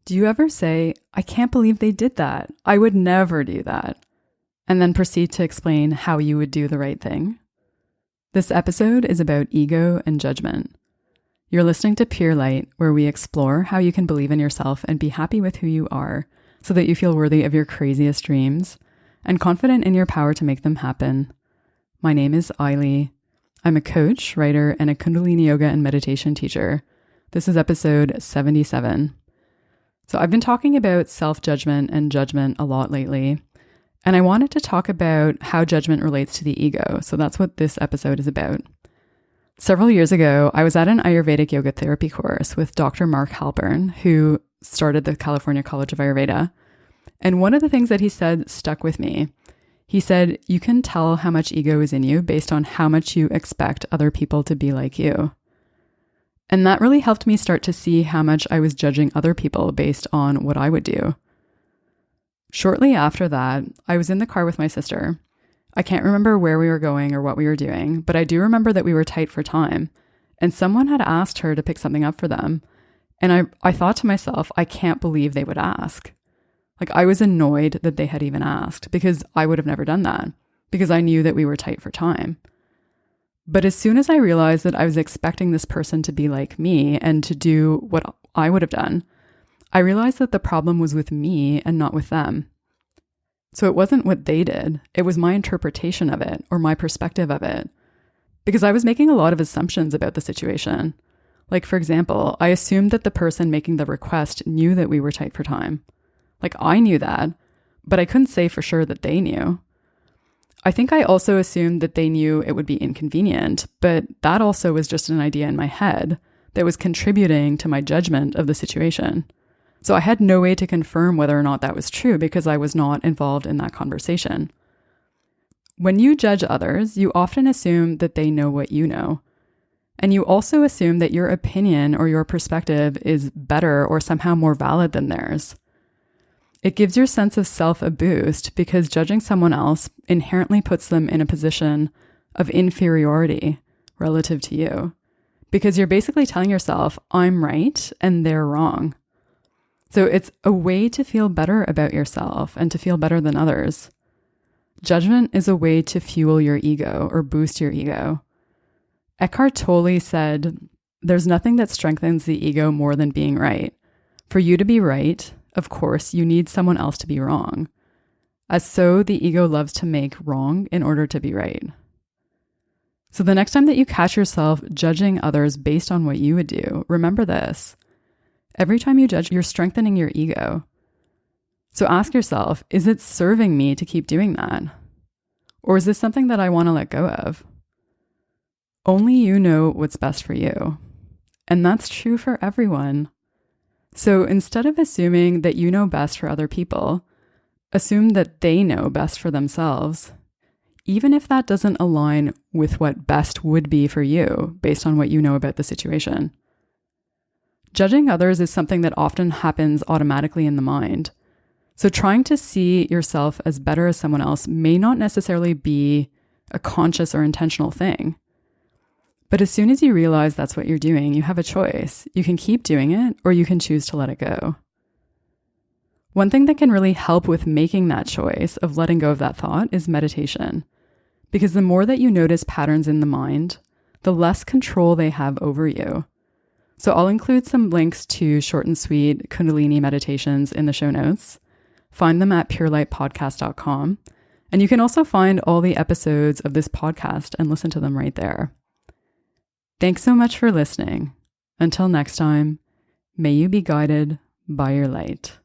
Do you ever say, I can't believe they did that. I would never do that. And then proceed to explain how you would do the right thing? This episode is about ego and judgment. You're listening to Pure Light, where we explore how you can believe in yourself and be happy with who you are so that you feel worthy of your craziest dreams and confident in your power to make them happen. My name is Ailey. I'm a coach, writer, and a Kundalini yoga and meditation teacher. This is episode 77. So I've been talking about self-judgment and judgment a lot lately, and I wanted to talk about how judgment relates to the ego. So that's what this episode is about. Several years ago, I was at an Ayurvedic yoga therapy course with Dr. Mark Halpern, who started the California College of Ayurveda. And one of the things that he said stuck with me. He said, you can tell how much ego is in you based on how much you expect other people to be like you. And that really helped me start to see how much I was judging other people based on what I would do. Shortly after that, I was in the car with my sister. I can't remember where we were going or what we were doing, but I do remember that we were tight for time, and someone had asked her to pick something up for them. And I thought to myself, I can't believe they would ask. Like, I was annoyed that they had even asked because I would have never done that because I knew that we were tight for time. But as soon as I realized that I was expecting this person to be like me and to do what I would have done, I realized that the problem was with me and not with them. So it wasn't what they did. It was my interpretation of it or my perspective of it. Because I was making a lot of assumptions about the situation. Like, for example, I assumed that the person making the request knew that we were tight for time. Like, I knew that, but I couldn't say for sure that they knew. I think I also assumed that they knew it would be inconvenient, but that also was just an idea in my head that was contributing to my judgment of the situation. So I had no way to confirm whether or not that was true because I was not involved in that conversation. When you judge others, you often assume that they know what you know. And you also assume that your opinion or your perspective is better or somehow more valid than theirs. It gives your sense of self a boost because judging someone else inherently puts them in a position of inferiority relative to you. Because you're basically telling yourself, I'm right and they're wrong. So it's a way to feel better about yourself and to feel better than others. Judgment is a way to fuel your ego or boost your ego. Eckhart Tolle said, there's nothing that strengthens the ego more than being right. For you to be right, of course, you need someone else to be wrong. As so, the ego loves to make wrong in order to be right. So the next time that you catch yourself judging others based on what you would do, remember this. Every time you judge, you're strengthening your ego. So ask yourself, is it serving me to keep doing that? Or is this something that I want to let go of? Only you know what's best for you. And that's true for everyone. So instead of assuming that you know best for other people, assume that they know best for themselves, even if that doesn't align with what best would be for you based on what you know about the situation. Judging others is something that often happens automatically in the mind. So trying to see yourself as better as someone else may not necessarily be a conscious or intentional thing. But as soon as you realize that's what you're doing, you have a choice. You can keep doing it or you can choose to let it go. One thing that can really help with making that choice of letting go of that thought is meditation. Because the more that you notice patterns in the mind, the less control they have over you. So I'll include some links to short and sweet Kundalini meditations in the show notes. Find them at purelightpodcast.com. And you can also find all the episodes of this podcast and listen to them right there. Thanks so much for listening. Until next time, may you be guided by your light.